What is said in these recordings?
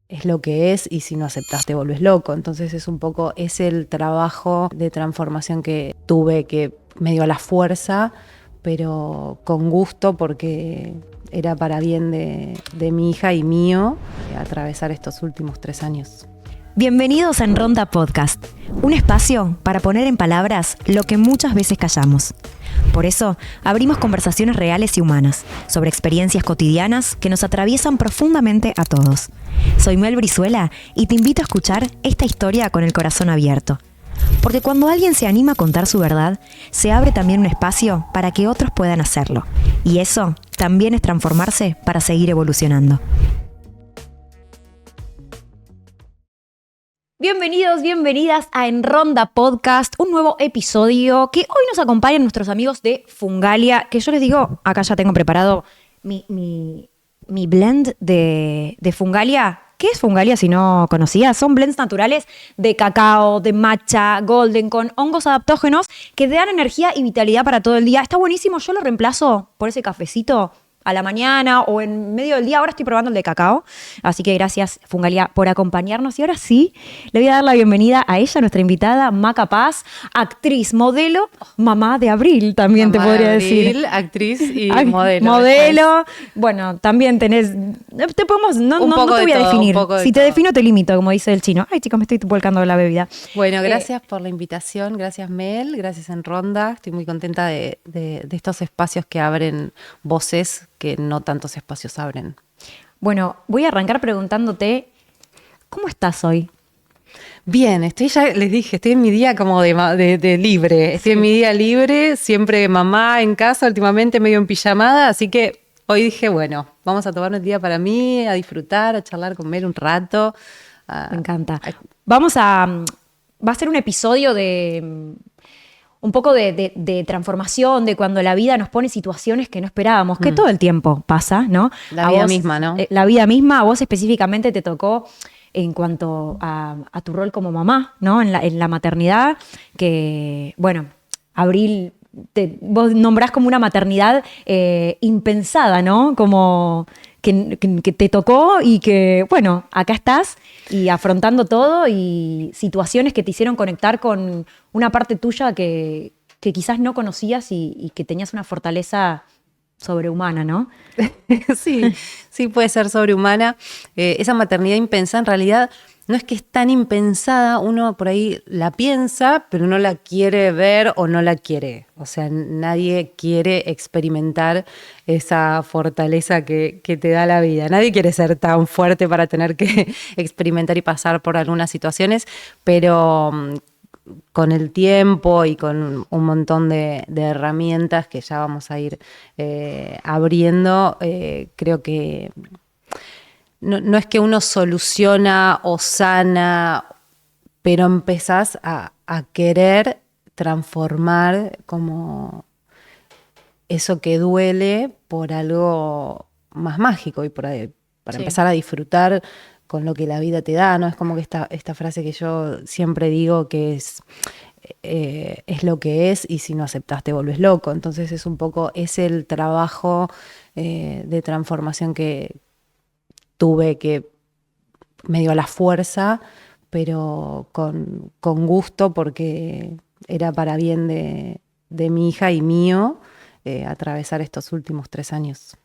es lo que es y si no aceptás te volvés loco. Entonces es el trabajo de transformación que tuve, que me dio la fuerza, pero con gusto porque era para bien de mi hija y mío atravesar estos últimos 3 años. Bienvenidos a En Ronda Podcast, un espacio para poner en palabras lo que muchas veces callamos. Por eso, abrimos conversaciones reales y humanas sobre experiencias cotidianas que nos atraviesan profundamente a todos. Soy Mel Brizuela y te invito a escuchar esta historia con el corazón abierto. Porque cuando alguien se anima a contar su verdad, se abre también un espacio para que otros puedan hacerlo. Y eso también es transformarse para seguir evolucionando. Bienvenidos, bienvenidas a En Ronda Podcast, un nuevo episodio que hoy nos acompañan nuestros amigos de Fungalia, que yo les digo, acá ya tengo preparado mi blend de Fungalia. ¿Qué es Fungalia si no conocías? Son blends naturales de cacao, de matcha, golden, con hongos adaptógenos que te dan energía y vitalidad para todo el día. Está buenísimo, yo lo reemplazo por ese cafecito a la mañana o en medio del día. Ahora estoy probando el de cacao, así que gracias Fungalia por acompañarnos. Y ahora sí, le voy a dar la bienvenida a ella, nuestra invitada, Maca Paz, actriz, modelo, mamá de Abril también mamá te podría decir. Abril, actriz y modelo. Modelo, bueno, también tenés, te podemos, no te voy a definir. Si te defino te limito, como dice el chino. Ay chicos, me estoy volcando la bebida. Bueno, gracias por la invitación, gracias Mel, gracias En Ronda. Estoy muy contenta de estos espacios que abren voces que no tantos espacios abren. Bueno, voy a arrancar preguntándote, ¿cómo estás hoy? Bien, les dije, estoy en mi día como de libre. Estoy en mi día libre, siempre mamá en casa, últimamente medio en pijamada, así que hoy dije, bueno, vamos a tomarnos el día para mí, a disfrutar, a charlar con Mel un rato. Me encanta. Va a ser un episodio de un poco de transformación, de cuando la vida nos pone situaciones que no esperábamos, que todo el tiempo pasa, ¿no? La vida misma, ¿no? La vida misma, a vos específicamente te tocó en cuanto a tu rol como mamá, ¿no? En la maternidad, que, bueno, Abril, vos nombrás como una maternidad impensada, ¿no? Como que te tocó y que, bueno, acá estás y afrontando todo y situaciones que te hicieron conectar con una parte tuya que quizás no conocías y que tenías una fortaleza sobrehumana, ¿no? Sí, puede ser sobrehumana. Esa maternidad impensada en realidad no es que es tan impensada, uno por ahí la piensa, pero no la quiere ver o no la quiere. O sea, nadie quiere experimentar esa fortaleza que te da la vida. Nadie quiere ser tan fuerte para tener que experimentar y pasar por algunas situaciones, pero con el tiempo y con un montón de herramientas que ya vamos a ir abriendo, creo que no es que uno soluciona o sana, pero empezás a querer transformar como eso que duele por algo más mágico y para empezar a disfrutar con lo que la vida te da, ¿no? Es como que esta frase que yo siempre digo que es lo que es y si no aceptás te volvés loco. Entonces es el trabajo de transformación que tuve, que me dio la fuerza, pero con gusto porque era para bien de mi hija y mío atravesar estos últimos 3 años.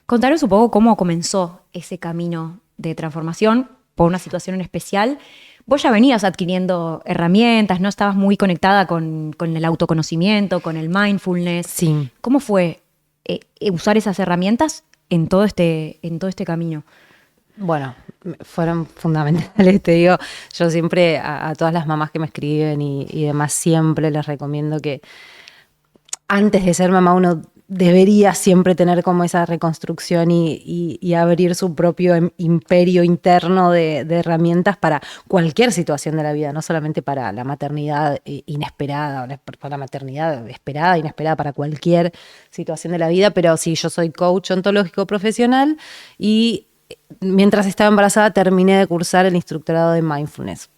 Contanos un poco cómo comenzó ese camino de transformación por una situación en especial. Vos ya venías adquiriendo herramientas, ¿no? Estabas muy conectada con el autoconocimiento, con el mindfulness. Sí. ¿Cómo fue usar esas herramientas en todo este camino? Bueno, fueron fundamentales, te digo. Yo siempre a todas las mamás que me escriben y demás, siempre les recomiendo que antes de ser mamá uno debería siempre tener como esa reconstrucción y abrir su propio imperio interno de herramientas para cualquier situación de la vida, no solamente para la maternidad inesperada, o para la maternidad esperada, inesperada, para cualquier situación de la vida. Pero sí, yo soy coach ontológico profesional y mientras estaba embarazada terminé de cursar el instructorado de mindfulness,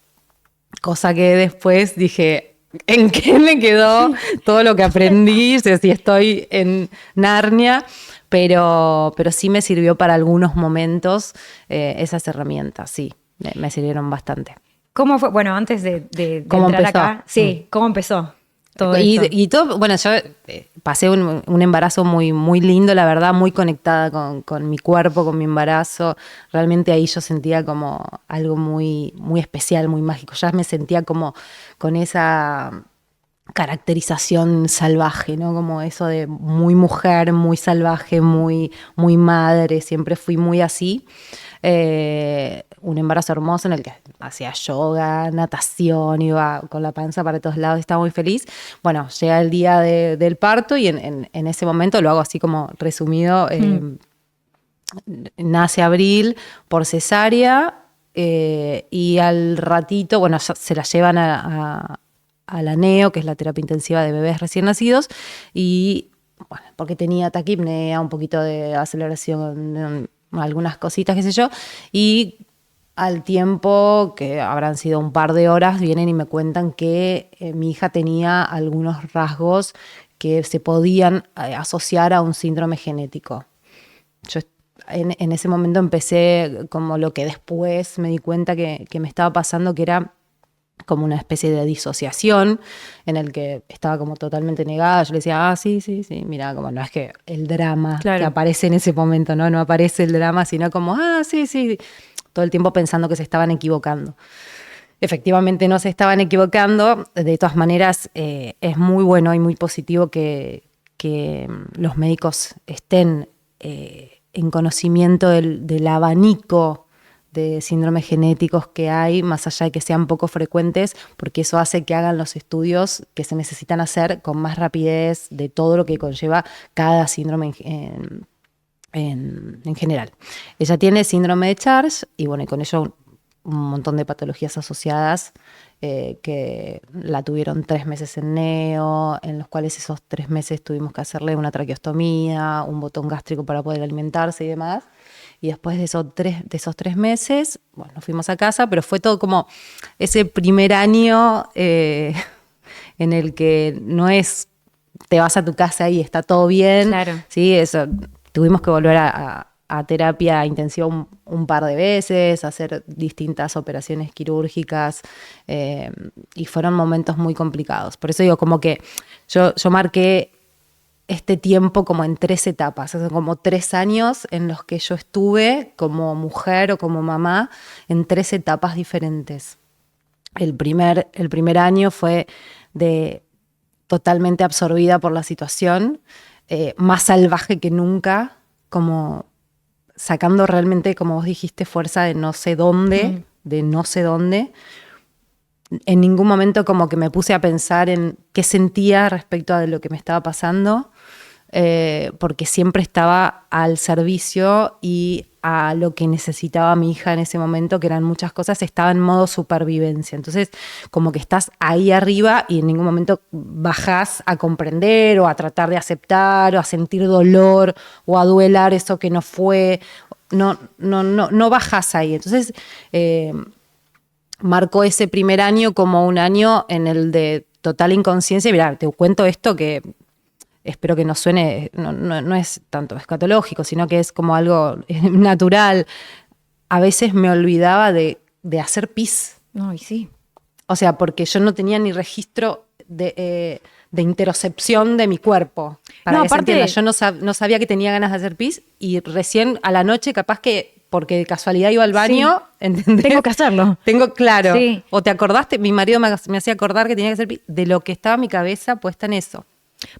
cosa que después dije, ¿en qué me quedó todo lo que aprendí? O sea, si estoy en Narnia, pero sí me sirvió para algunos momentos esas herramientas, sí, me sirvieron bastante. ¿Cómo fue? Bueno, antes de ¿Cómo entrar empezó? acá, sí, ¿cómo empezó todo esto? Y todo, bueno, yo pasé un embarazo muy, muy lindo, la verdad, muy conectada con mi cuerpo, con mi embarazo. Realmente ahí yo sentía como algo muy, muy especial, muy mágico. Ya me sentía como con esa caracterización salvaje, ¿no? Como eso de muy mujer, muy salvaje, muy, muy madre. Siempre fui muy así. Un embarazo hermoso en el que hacía yoga, natación, iba con la panza para todos lados, estaba muy feliz. Bueno, llega el día del parto y en ese momento, lo hago así como resumido, nace Abril por cesárea y al ratito, bueno, se la llevan a la NEO, que es la terapia intensiva de bebés recién nacidos, y bueno, porque tenía taquipnea, un poquito de aceleración, algunas cositas, qué sé yo, y al tiempo, que habrán sido un par de horas, vienen y me cuentan que mi hija tenía algunos rasgos que se podían asociar a un síndrome genético. Yo en ese momento empecé como lo que después me di cuenta que me estaba pasando, que era como una especie de disociación en el que estaba como totalmente negada. Yo le decía, sí, mira, como no es que el drama Claro. que aparece en ese momento, no aparece el drama, sino como, sí, todo el tiempo pensando que se estaban equivocando. Efectivamente no se estaban equivocando, de todas maneras es muy bueno y muy positivo que los médicos estén en conocimiento del abanico de síndromes genéticos que hay, más allá de que sean poco frecuentes, porque eso hace que hagan los estudios que se necesitan hacer con más rapidez de todo lo que conlleva cada síndrome en general. Ella tiene síndrome de Charge y bueno, y con ello un montón de patologías asociadas que la tuvieron 3 meses en neo, en los cuales esos 3 meses tuvimos que hacerle una traqueostomía, un botón gástrico para poder alimentarse y demás. Y después de esos 3 meses, bueno, nos fuimos a casa, pero fue todo como ese primer año en el que no es te vas a tu casa y está todo bien. Claro. Sí, eso. Tuvimos que volver a terapia intensiva un par de veces, hacer distintas operaciones quirúrgicas y fueron momentos muy complicados. Por eso digo, como que yo marqué este tiempo como en 3 etapas, o sea, como 3 años en los que yo estuve como mujer o como mamá en 3 etapas diferentes. El primer año fue de totalmente absorbida por la situación, más salvaje que nunca, como sacando realmente, como vos dijiste, fuerza de no sé dónde, En ningún momento como que me puse a pensar en qué sentía respecto a lo que me estaba pasando, porque siempre estaba al servicio y a lo que necesitaba mi hija en ese momento, que eran muchas cosas, estaba en modo supervivencia. Entonces, como que estás ahí arriba y en ningún momento bajás a comprender o a tratar de aceptar o a sentir dolor o a duelar eso que no fue. No bajás ahí. Entonces, marcó ese primer año como un año en el de total inconsciencia. Mirá, te cuento esto que espero que no suene, no es tanto escatológico, sino que es como algo natural. A veces me olvidaba de hacer pis. Ay, sí. O sea, porque yo no tenía ni registro de interocepción de mi cuerpo. Para No, que se aparte- entienda, yo no sabía que tenía ganas de hacer pis y recién a la noche capaz que, porque de casualidad iba al baño, ¿entendés? Tengo que hacerlo. Tengo claro. Sí. O te acordaste, mi marido me hacía acordar que tenía que hacer pis, de lo que estaba mi cabeza puesta en eso.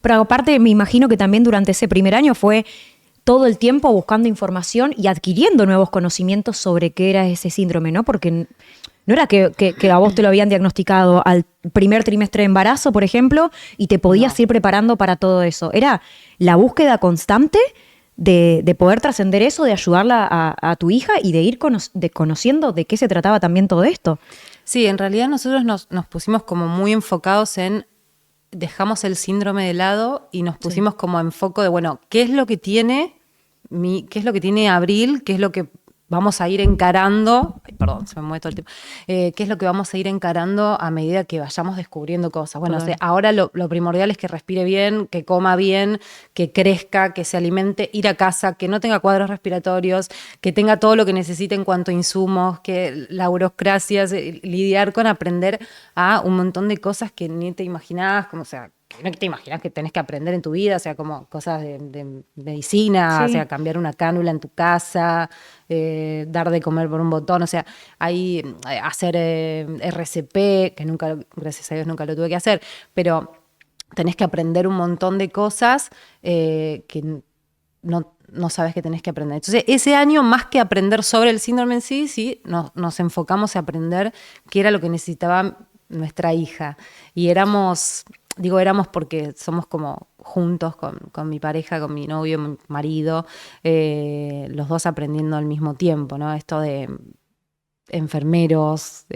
Pero aparte, me imagino que también durante ese primer año fue todo el tiempo buscando información y adquiriendo nuevos conocimientos sobre qué era ese síndrome, ¿no? Porque no era que a vos te lo habían diagnosticado al primer trimestre de embarazo, por ejemplo, y te podías ir preparando para todo eso. Era la búsqueda constante de poder trascender eso, de ayudarla a tu hija y de ir conociendo de qué se trataba también todo esto. Sí, en realidad nosotros nos pusimos como muy enfocados en dejamos el síndrome de lado y nos pusimos como en foco de, bueno, ¿qué es lo que tiene Abril? ¿Qué es lo que vamos a ir encarando? perdón, se me mueve todo el tiempo, qué es lo que vamos a ir encarando a medida que vayamos descubriendo cosas. Bueno, o sea, ahora lo primordial es que respire bien, que coma bien, que crezca, que se alimente, ir a casa, que no tenga cuadros respiratorios, que tenga todo lo que necesite en cuanto a insumos, que la burocracia, lidiar con aprender a un montón de cosas que ni te imaginabas, como, o sea, que no te imaginas que tenés que aprender en tu vida, o sea, como cosas de medicina, o sea, cambiar una cánula en tu casa, dar de comer por un botón, o sea, ahí hacer RCP, que nunca, gracias a Dios nunca lo tuve que hacer, pero tenés que aprender un montón de cosas que no sabes que tenés que aprender. Entonces, ese año, más que aprender sobre el síndrome en sí, nos enfocamos a aprender qué era lo que necesitaba nuestra hija. Y éramos porque somos como juntos con mi pareja, con mi novio, mi marido, los dos aprendiendo al mismo tiempo, ¿no? Esto de enfermeros,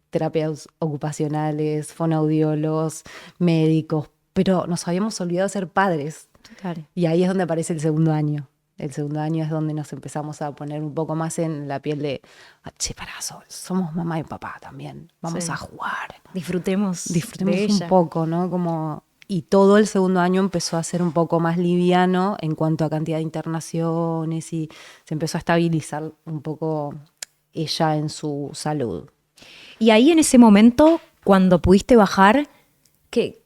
terapias ocupacionales, fonoaudiólogos, médicos, pero nos habíamos olvidado de ser padres. Claro. Y ahí es donde aparece el segundo año. El segundo año es donde nos empezamos a poner un poco más en la piel de, che, pará, somos mamá y papá también, vamos a jugar. Disfrutemos de un poco, ¿no? Como, y todo el segundo año empezó a ser un poco más liviano en cuanto a cantidad de internaciones y se empezó a estabilizar un poco ella en su salud. Y ahí en ese momento, cuando pudiste bajar, ¿qué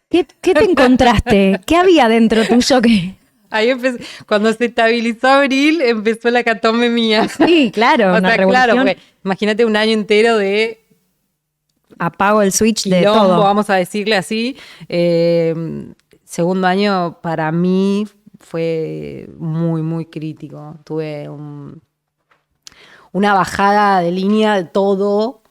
te encontraste? ¿Qué había dentro tuyo que...? Ahí empecé, cuando se estabilizó Abril, empezó la catombe mía. Sí, claro, o una sea, revolución. claro, porque imagínate un año entero de apago el switch de quilombo, todo. vamos a decirle así. Segundo año para mí fue muy, muy crítico. Tuve una bajada de línea de todo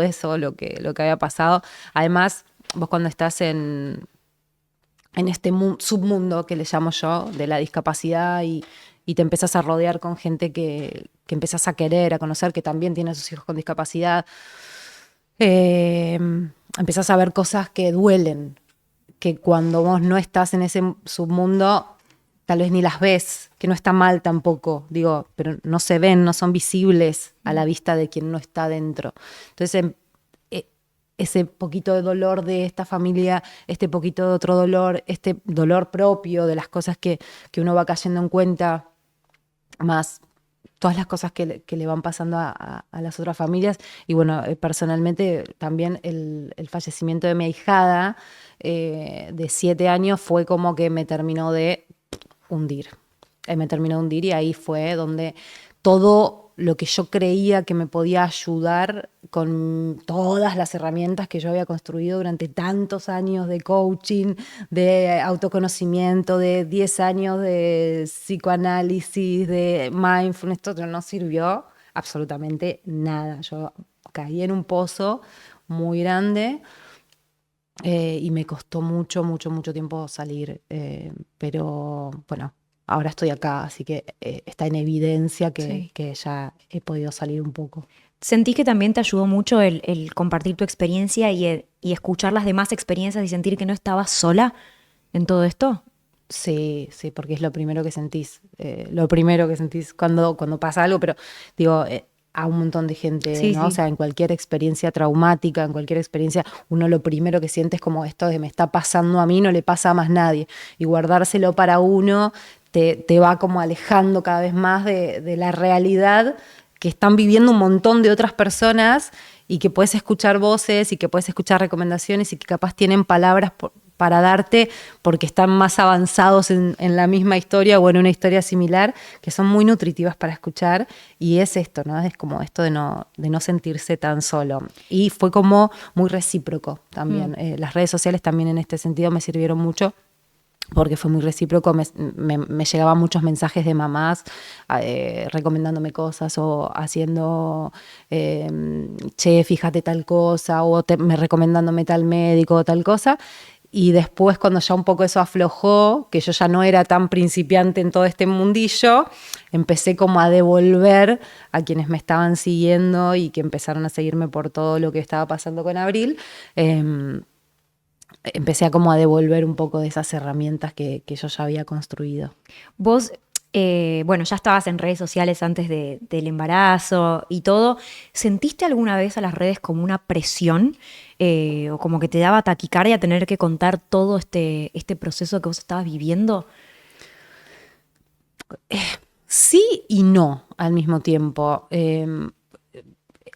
eso, lo que había pasado. Además, vos cuando estás en este submundo que le llamo yo, de la discapacidad y te empezás a rodear con gente que empezás a querer, a conocer, que también tiene a sus hijos con discapacidad, empezás a ver cosas que duelen, que cuando vos no estás en ese submundo tal vez ni las ves, que no está mal tampoco, digo, pero no se ven, no son visibles a la vista de quien no está dentro. Entonces, ese poquito de dolor de esta familia, este poquito de otro dolor, este dolor propio de las cosas que uno va cayendo en cuenta, más todas las cosas que le van pasando a las otras familias. Y bueno, personalmente también el fallecimiento de mi ahijada de 7 años fue como que me terminó de hundir. Me terminó de hundir y ahí fue donde todo lo que yo creía que me podía ayudar con todas las herramientas que yo había construido durante tantos años de coaching, de autoconocimiento, de 10 años de psicoanálisis, de mindfulness, todo no sirvió absolutamente nada. Yo caí en un pozo muy grande y me costó mucho tiempo salir, pero bueno, ahora estoy acá, así que está en evidencia que ya he podido salir un poco. ¿Sentís que también te ayudó mucho el compartir tu experiencia y escuchar las demás experiencias y sentir que no estabas sola en todo esto? Sí, porque es lo primero que sentís. Cuando pasa algo, pero digo, a un montón de gente, sí, ¿no? Sí. O sea, en cualquier experiencia traumática, en cualquier experiencia, uno lo primero que siente es como esto de me está pasando a mí, no le pasa a más nadie. Y guardárselo para uno te va como alejando cada vez más de la realidad que están viviendo un montón de otras personas y que puedes escuchar voces y que puedes escuchar recomendaciones y que capaz tienen palabras para darte porque están más avanzados en la misma historia o en una historia similar, que son muy nutritivas para escuchar. Y es esto, ¿no? Es como esto de no sentirse tan solo. Y fue como muy recíproco también. Las redes sociales también en este sentido me sirvieron mucho, porque fue muy recíproco, me llegaban muchos mensajes de mamás recomendándome cosas o haciendo, che, fíjate tal cosa, o me recomendándome tal médico o tal cosa. Y después, cuando ya un poco eso aflojó, que yo ya no era tan principiante en todo este mundillo, empecé como a devolver a quienes me estaban siguiendo y que empezaron a seguirme por todo lo que estaba pasando con Abril. Empecé a como a devolver un poco de esas herramientas que yo ya había construido. Vos Bueno, ya estabas en redes sociales antes del embarazo y todo. ¿Sentiste alguna vez a las redes como una presión o como que te daba taquicardia tener que contar todo este proceso que vos estabas viviendo? Sí y no al mismo tiempo.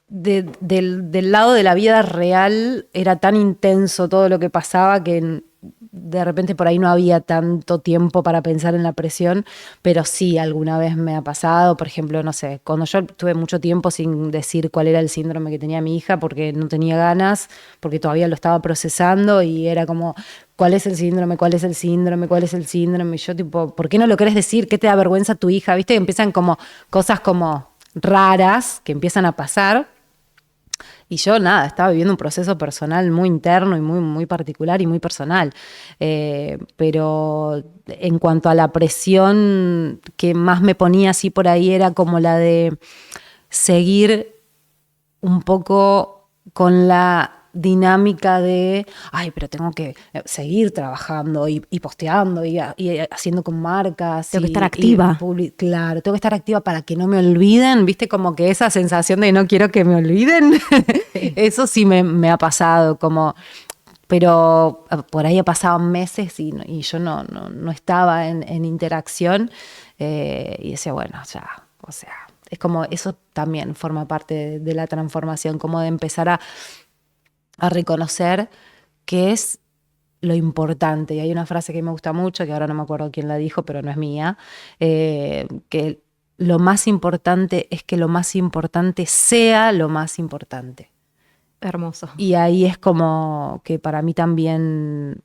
Del lado de la vida real era tan intenso todo lo que pasaba que de repente por ahí no había tanto tiempo para pensar en la presión, pero sí alguna vez me ha pasado, por ejemplo, no sé, cuando yo tuve mucho tiempo sin decir cuál era el síndrome que tenía mi hija porque no tenía ganas, porque todavía lo estaba procesando y era como, ¿cuál es el síndrome? ¿Cuál es el síndrome? ¿Cuál es el síndrome? Y yo tipo, ¿por qué no lo querés decir? ¿Qué te da vergüenza tu hija? ¿Viste? Que empiezan como cosas como raras que empiezan a pasar. Y yo, nada, estaba viviendo un proceso personal muy interno y muy, muy particular y muy personal. Pero en cuanto a la presión que más me ponía así por ahí era como la de seguir un poco con la dinámica de, ay, pero tengo que seguir trabajando y posteando y haciendo con marcas. Tengo que estar activa. Claro, tengo que estar activa para que no me olviden, viste, como que esa sensación de no quiero que me olviden, Sí. eso sí me ha pasado, como, pero por ahí pasaban meses y yo no estaba en interacción y decía, bueno, ya, o sea, es como eso también forma parte de la transformación, como de empezar a reconocer qué es lo importante. Y hay una frase que me gusta mucho, que ahora no me acuerdo quién la dijo, pero no es mía, que lo más importante es que lo más importante sea lo más importante. Hermoso. Y ahí es como que para mí también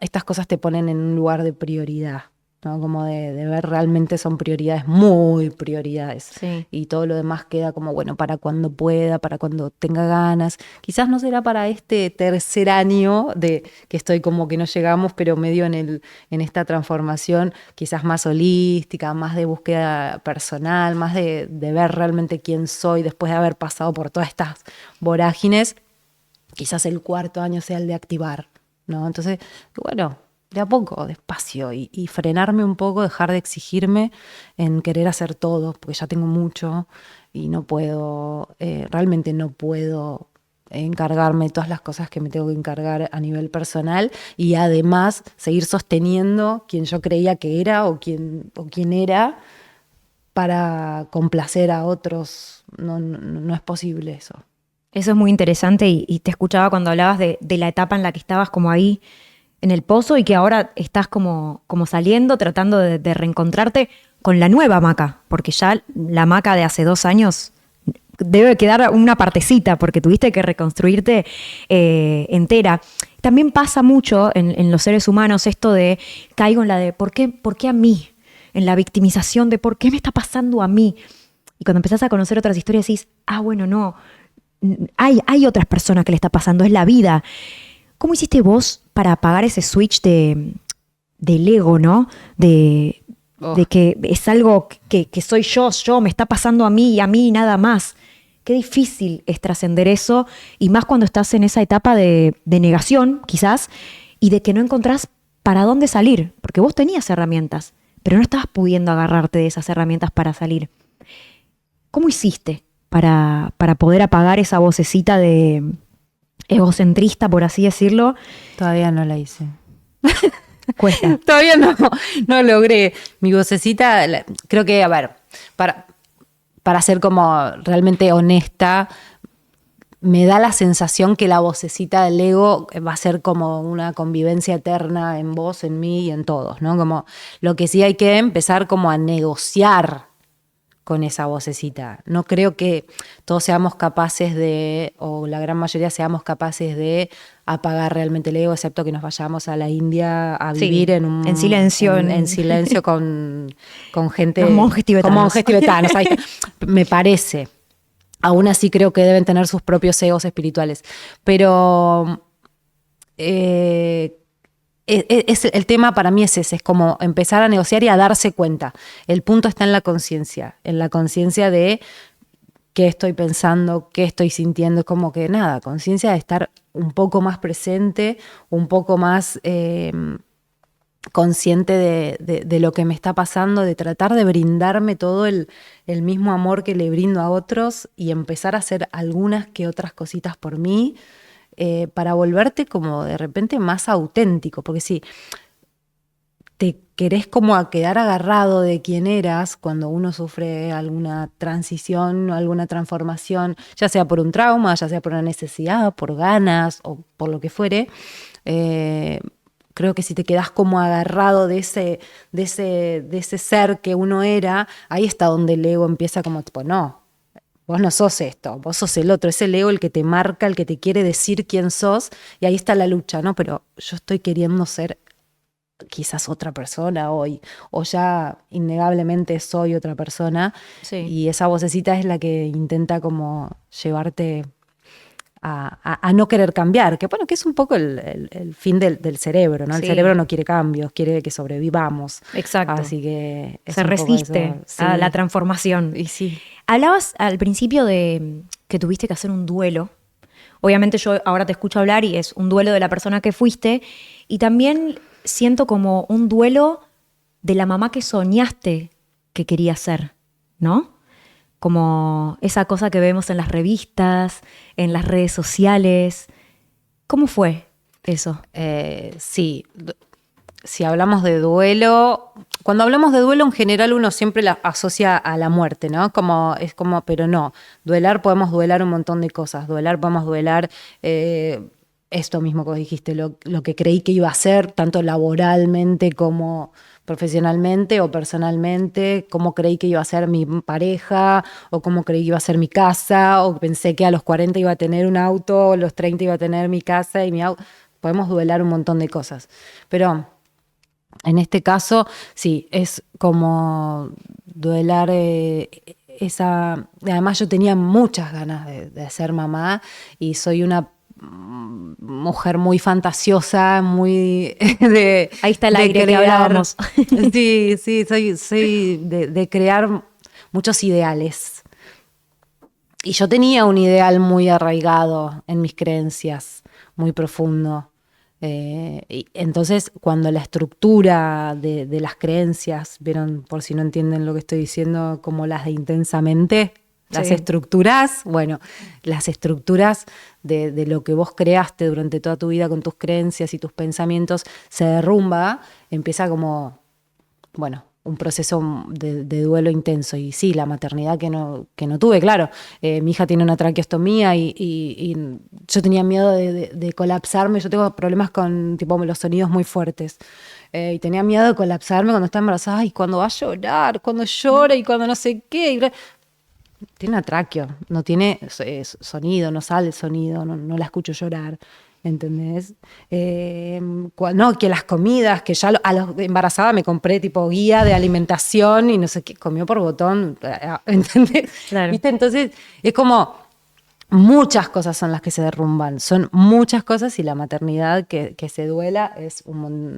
estas cosas te ponen en un lugar de prioridad, ¿no? Como de ver realmente son prioridades, muy prioridades. Sí. Y todo lo demás queda como, bueno, para cuando pueda, para cuando tenga ganas. Quizás no será para este tercer año de que estoy como que no llegamos, pero medio en esta transformación, quizás más holística, más de búsqueda personal, más de ver realmente quién soy después de haber pasado por todas estas vorágines. Quizás el cuarto año sea el de activar, ¿no? Entonces, bueno, de a poco, despacio y frenarme un poco, dejar de exigirme en querer hacer todo, porque ya tengo mucho y no puedo, realmente no puedo encargarme de todas las cosas que me tengo que encargar a nivel personal y además seguir sosteniendo quien yo creía que era o quién era para complacer a otros. No es posible eso. Eso es muy interesante y te escuchaba cuando hablabas de la etapa en la que estabas como ahí en el pozo y que ahora estás como saliendo, tratando de reencontrarte con la nueva Maca, porque ya la Maca de hace 2 años debe quedar una partecita porque tuviste que reconstruirte entera. También pasa mucho en los seres humanos esto de, caigo en la de ¿por qué a mí? En la victimización de ¿por qué me está pasando a mí? Y cuando empezás a conocer otras historias decís, bueno, no, hay otras personas que le está pasando, es la vida. ¿Cómo hiciste vos para apagar ese switch del ego, ¿no? De que es algo que soy yo, me está pasando a mí y nada más. Qué difícil es trascender eso, y más cuando estás en esa etapa de negación, quizás, y de que no encontrás para dónde salir, porque vos tenías herramientas, pero no estabas pudiendo agarrarte de esas herramientas para salir. ¿Cómo hiciste para poder apagar esa vocecita de egocentrista, por así decirlo? Todavía no la hice. Cuesta. Todavía no logré. Mi vocecita, creo que, a ver, para ser como realmente honesta, me da la sensación que la vocecita del ego va a ser como una convivencia eterna en vos, en mí y en todos, ¿no? Como lo que sí hay que empezar como a negociar con esa vocecita. No creo que todos seamos capaces de, o la gran mayoría seamos capaces de apagar realmente el ego, excepto que nos vayamos a la India a vivir en silencio. En silencio con gente. Los monjes tibetanos. Con monjes tibetanos. Me parece. Aún así creo que deben tener sus propios egos espirituales. Pero el tema para mí es ese, es como empezar a negociar y a darse cuenta. El punto está en la conciencia de qué estoy pensando, qué estoy sintiendo, como que nada, conciencia de estar un poco más presente, un poco más consciente de lo que me está pasando, de tratar de brindarme todo el mismo amor que le brindo a otros y empezar a hacer algunas que otras cositas por mí, para volverte como de repente más auténtico, porque sí, te querés como a quedar agarrado de quién eras cuando uno sufre alguna transición o alguna transformación, ya sea por un trauma, ya sea por una necesidad, por ganas o por lo que fuere. Creo que si te quedás como agarrado de ese ser que uno era, ahí está donde el ego empieza como tipo, no, vos no sos esto, vos sos el otro, es el ego el que te marca, el que te quiere decir quién sos, y ahí está la lucha, ¿no? Pero yo estoy queriendo ser quizás otra persona hoy, o ya innegablemente soy otra persona, Sí. y esa vocecita es la que intenta como llevarte a no querer cambiar, que bueno, que es un poco el fin del cerebro, ¿no? El Sí. cerebro no quiere cambios, quiere que sobrevivamos. Exacto. Así que es Se un poco resiste eso. Sí. a la transformación. Y sí. Hablabas al principio de que tuviste que hacer un duelo. Obviamente yo ahora te escucho hablar y es un duelo de la persona que fuiste. Y también siento como un duelo de la mamá que soñaste que querías ser, ¿no? Como esa cosa que vemos en las revistas, en las redes sociales. ¿Cómo fue eso? Sí. Si hablamos de duelo, cuando hablamos de duelo en general uno siempre la asocia a la muerte, ¿no? Pero no, podemos duelar un montón de cosas, podemos duelar esto mismo que dijiste, lo que creí que iba a ser, tanto laboralmente como profesionalmente o personalmente, cómo creí que iba a ser mi pareja, o cómo creí que iba a ser mi casa, o pensé que a los 40 iba a tener un auto, o a los 30 iba a tener mi casa y mi auto. Podemos duelar un montón de cosas, pero en este caso, sí, es como duelar esa... Además yo tenía muchas ganas de ser mamá y soy una mujer muy fantasiosa, muy Ahí está el aire que hablábamos. Sí, soy de crear muchos ideales. Y yo tenía un ideal muy arraigado en mis creencias, muy profundo. Y entonces, cuando la estructura de las creencias, vieron, por si no entienden lo que estoy diciendo, como las de Intensamente, las Sí. estructuras, bueno, las estructuras de lo que vos creaste durante toda tu vida con tus creencias y tus pensamientos se derrumba, empieza como, bueno, un proceso de duelo intenso. Y sí, la maternidad que no tuve, claro. Mi hija tiene una traqueostomía y yo tenía miedo de colapsarme. Yo tengo problemas con tipo los sonidos muy fuertes. Y tenía miedo de colapsarme cuando estaba embarazada. Y cuando va a llorar, cuando llora y cuando no sé qué. Tiene una tráqueo, no tiene sonido, no sale el sonido, no la escucho llorar. ¿Entendés? No, que las comidas, que ya a los embarazada me compré tipo guía de alimentación y no sé qué, comió por botón, ¿entendés? Claro. ¿Viste? Entonces es como muchas cosas son las que se derrumban, son muchas cosas y la maternidad que se duela es un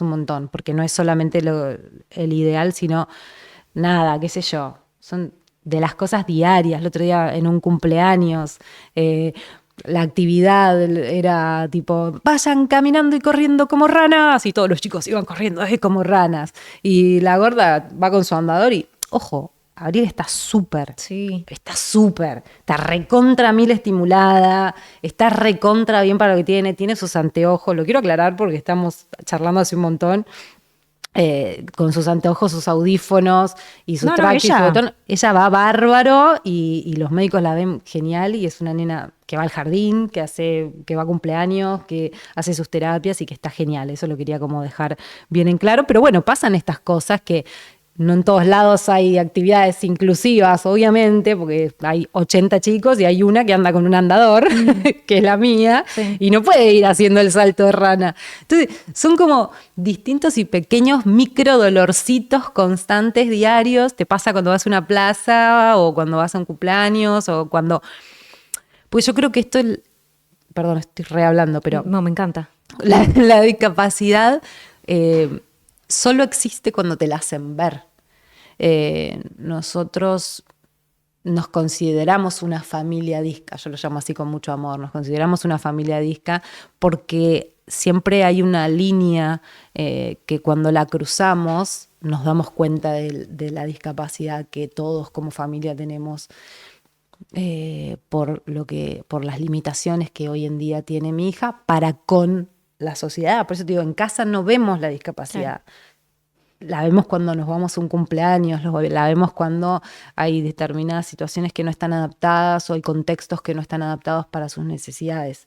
montón, porque no es solamente el ideal, sino nada, qué sé yo, son de las cosas diarias. El otro día en un cumpleaños, la actividad era tipo, vayan caminando y corriendo como ranas, y todos los chicos iban corriendo como ranas. Y la gorda va con su andador y, ojo, Abril está súper, Sí. está recontra mil estimulada, está recontra bien para lo que tiene sus anteojos, lo quiero aclarar porque estamos charlando hace un montón. Con sus anteojos, sus audífonos y su traje y su botón. Ella va bárbaro y los médicos la ven genial y es una nena que va al jardín, que va a cumpleaños, que hace sus terapias y que está genial. Eso lo quería como dejar bien en claro. Pero bueno, pasan estas cosas que no en todos lados hay actividades inclusivas, obviamente, porque hay 80 chicos y hay una que anda con un andador, que es la mía, Sí. y no puede ir haciendo el salto de rana. Entonces, son como distintos y pequeños micro dolorcitos constantes diarios. Te pasa cuando vas a una plaza o cuando vas a un cumpleaños o cuando... Pues yo creo que esto es... Perdón, estoy rehablando, pero... No, me encanta. La discapacidad solo existe cuando te la hacen ver. Nosotros nos consideramos una familia disca, yo lo llamo así con mucho amor, nos consideramos una familia disca porque siempre hay una línea que cuando la cruzamos nos damos cuenta de la discapacidad que todos como familia tenemos, por las limitaciones que hoy en día tiene mi hija para con la sociedad. Por eso te digo, en casa no vemos la discapacidad. Claro. La vemos cuando nos vamos a un cumpleaños, la vemos cuando hay determinadas situaciones que no están adaptadas o hay contextos que no están adaptados para sus necesidades.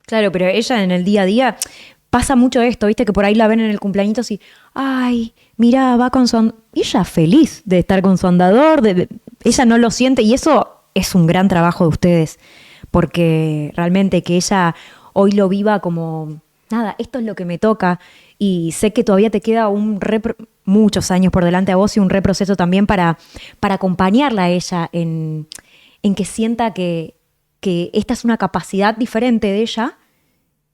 Claro, pero ella en el día a día pasa mucho esto, ¿viste? Que por ahí la ven en el cumpleaños y, ay, mirá, va con su andador. Ella feliz de estar con su andador, ella no lo siente y eso es un gran trabajo de ustedes, porque realmente que ella hoy lo viva como, nada, esto es lo que me toca y sé que todavía te queda muchos años por delante a vos y un reproceso también para acompañarla a ella en que sienta que esta es una capacidad diferente de ella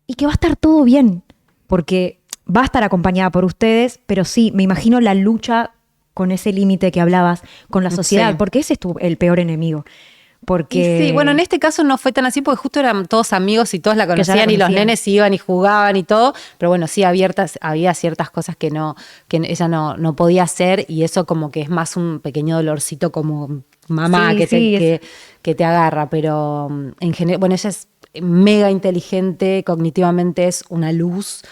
y que va a estar todo bien, porque va a estar acompañada por ustedes, pero sí, me imagino la lucha con ese límite que hablabas, con la sociedad, sí. Porque ese es el peor enemigo. Porque... Sí, bueno, en este caso no fue tan así porque justo eran todos amigos y todos la conocían y los nenes iban y jugaban y todo, pero bueno, sí había ciertas cosas que ella no podía hacer y eso como que es más un pequeño dolorcito como mamá que te agarra, pero en general, bueno, ella es mega inteligente, cognitivamente es una luz.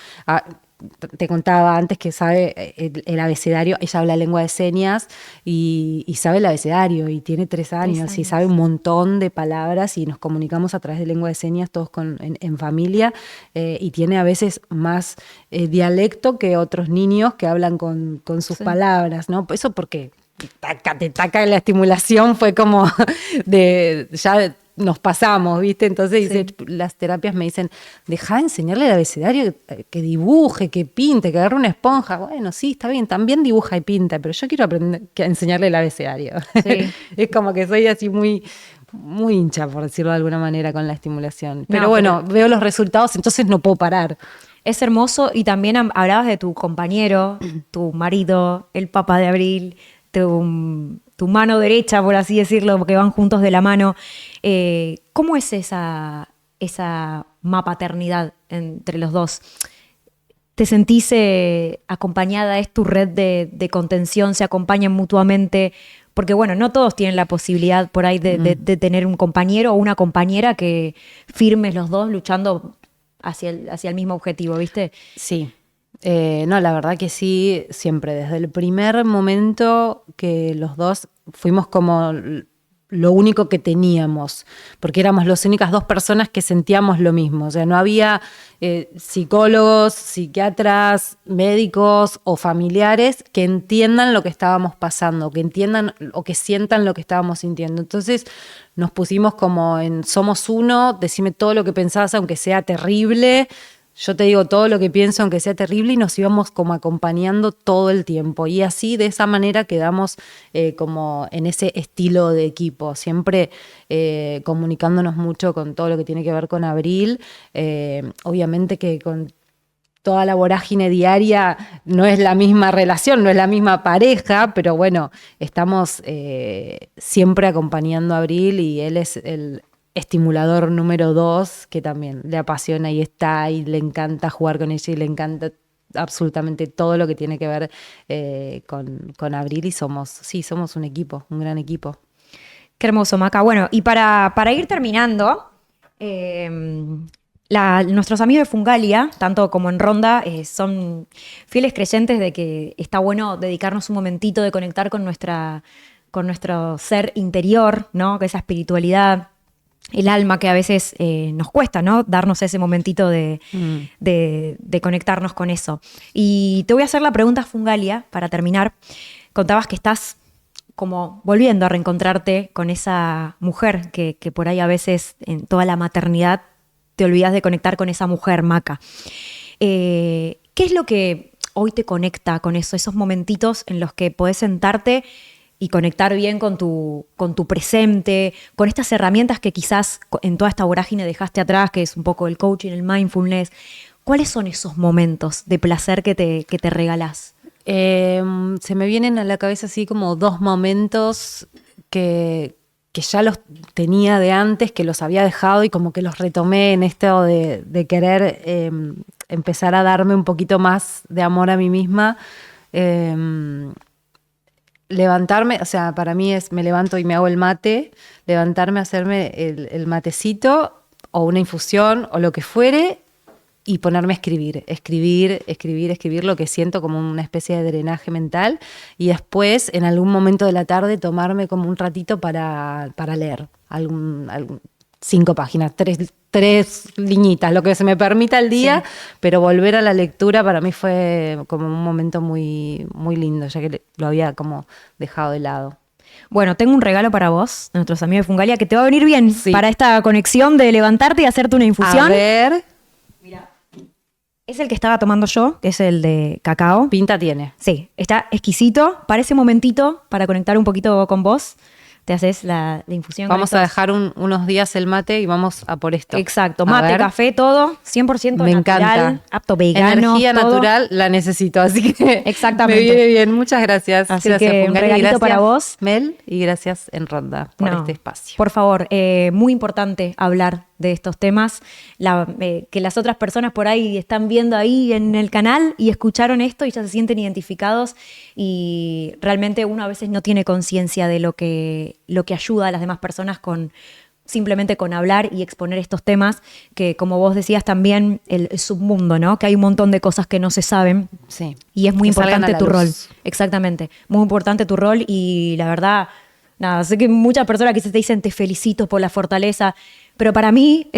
Te contaba antes que sabe el abecedario, ella habla lengua de señas y sabe el abecedario y tiene 3 años y sabe un montón de palabras y nos comunicamos a través de lengua de señas todos en familia y tiene a veces más dialecto que otros niños que hablan con sus palabras, ¿no? Eso porque te taca la estimulación fue como ya nos pasamos, ¿viste? Entonces las terapias me dicen, dejá de enseñarle el abecedario, que dibuje, que pinte, que agarre una esponja. Bueno, sí, está bien, también dibuja y pinta, pero yo quiero aprender a enseñarle el abecedario. Sí. Es como que soy así muy hincha, por decirlo de alguna manera, con la estimulación. Pero bueno, veo los resultados, entonces no puedo parar. Es hermoso y también hablabas de tu compañero, tu marido, el papá de Abril, tu mano derecha, por así decirlo, porque van juntos de la mano. ¿Cómo es esa mapaternidad entre los dos? ¿Te sentís acompañada? ¿Es tu red de contención? ¿Se acompañan mutuamente? Porque bueno, no todos tienen la posibilidad por ahí de tener un compañero o una compañera que firmes los dos luchando hacia el mismo objetivo, ¿viste? Sí. No, la verdad que sí, siempre, desde el primer momento que los dos fuimos como lo único que teníamos, porque éramos las únicas 2 personas que sentíamos lo mismo, o sea, no había psicólogos, psiquiatras, médicos o familiares que entiendan lo que estábamos pasando, que entiendan o que sientan lo que estábamos sintiendo. Entonces nos pusimos como en somos uno, decime todo lo que pensabas aunque sea terrible, yo te digo todo lo que pienso aunque sea terrible y nos íbamos como acompañando todo el tiempo y así de esa manera quedamos como en ese estilo de equipo, siempre comunicándonos mucho con todo lo que tiene que ver con Abril, obviamente que con toda la vorágine diaria no es la misma relación, no es la misma pareja, pero bueno, estamos siempre acompañando a Abril y él es el estimulador número 2, que también le apasiona y está y le encanta jugar con ella y le encanta absolutamente todo lo que tiene que ver con Abril y somos un equipo, un gran equipo. Qué hermoso, Maca. Bueno, y para ir terminando, nuestros amigos de Fungalia, tanto como en Ronda, son fieles creyentes de que está bueno dedicarnos un momentito de conectar con nuestro ser interior, ¿no? Con esa espiritualidad, el alma que a veces nos cuesta, ¿no? Darnos ese momentito de conectarnos con eso. Y te voy a hacer la pregunta, Fungalia, para terminar. Contabas que estás como volviendo a reencontrarte con esa mujer que por ahí a veces en toda la maternidad te olvidas de conectar con esa mujer, Maca. ¿Qué es lo que hoy te conecta con eso? Esos momentitos en los que podés sentarte y conectar bien con tu presente, con estas herramientas que quizás en toda esta vorágine dejaste atrás, que es un poco el coaching, el mindfulness. ¿Cuáles son esos momentos de placer que te regalás? Se me vienen a la cabeza así como 2 momentos que ya los tenía de antes, que los había dejado y como que los retomé en esto de querer empezar a darme un poquito más de amor a mí misma. Levantarme, o sea, para mí me levanto y me hago el mate, levantarme, hacerme el matecito o una infusión o lo que fuere y ponerme a escribir lo que siento como una especie de drenaje mental y después en algún momento de la tarde tomarme como un ratito para leer 5 páginas, 3 liñitas, lo que se me permita al día, pero volver a la lectura para mí fue como un momento muy, muy lindo, ya que lo había como dejado de lado. Bueno, tengo un regalo para vos, nuestros amigos de Fungalia, que te va a venir bien para esta conexión de levantarte y hacerte una infusión. A ver. Mira, es el que estaba tomando yo, que es el de cacao. Pinta tiene. Sí, está exquisito. Para ese momentito, para conectar un poquito con vos, te haces la infusión. Vamos a dejar unos días el mate y vamos a por esto. Exacto, mate, café, todo, 100% me natural, encanta. Apto vegano. Energía todo. Natural la necesito, así que exactamente. Me viene bien. Muchas gracias. Así gracias, que Fungali, un regalito gracias, para vos. Mel, y gracias En Ronda por este espacio. Por favor, muy importante hablar de estos temas, que las otras personas por ahí están viendo ahí en el canal y escucharon esto y ya se sienten identificados y realmente uno a veces no tiene conciencia de lo que ayuda a las demás personas simplemente con hablar y exponer estos temas que, como vos decías también, el submundo, ¿no? Que hay un montón de cosas que no se saben. Sí. Y es muy importante tu rol. Luz. Exactamente. Muy importante tu rol y la verdad, nada, sé que muchas personas que te dicen te felicito por la fortaleza, pero para mí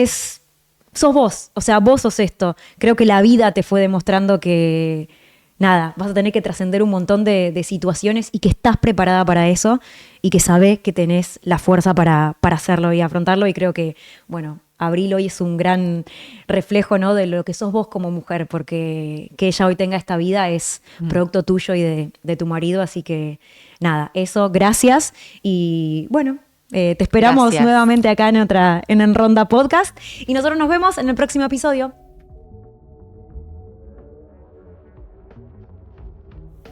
sos vos. O sea, vos sos esto. Creo que la vida te fue demostrando que nada, vas a tener que trascender un montón de situaciones y que estás preparada para eso y que sabés que tenés la fuerza para hacerlo y afrontarlo. Y creo que, bueno, Abril hoy es un gran reflejo, ¿no?, de lo que sos vos como mujer, porque que ella hoy tenga esta vida es producto tuyo y de tu marido. Así que, nada, eso, gracias. Y bueno, te esperamos nuevamente acá en Ronda Podcast. Y nosotros nos vemos en el próximo episodio.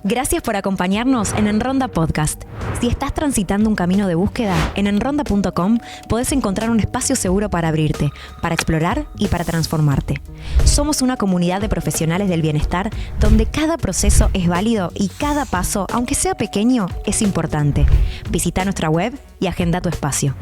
Gracias por acompañarnos en Ronda Podcast. Si estás transitando un camino de búsqueda, en enronda.com podés encontrar un espacio seguro para abrirte, para explorar y para transformarte. Somos una comunidad de profesionales del bienestar donde cada proceso es válido y cada paso, aunque sea pequeño, es importante. Visita nuestra web y agenda tu espacio.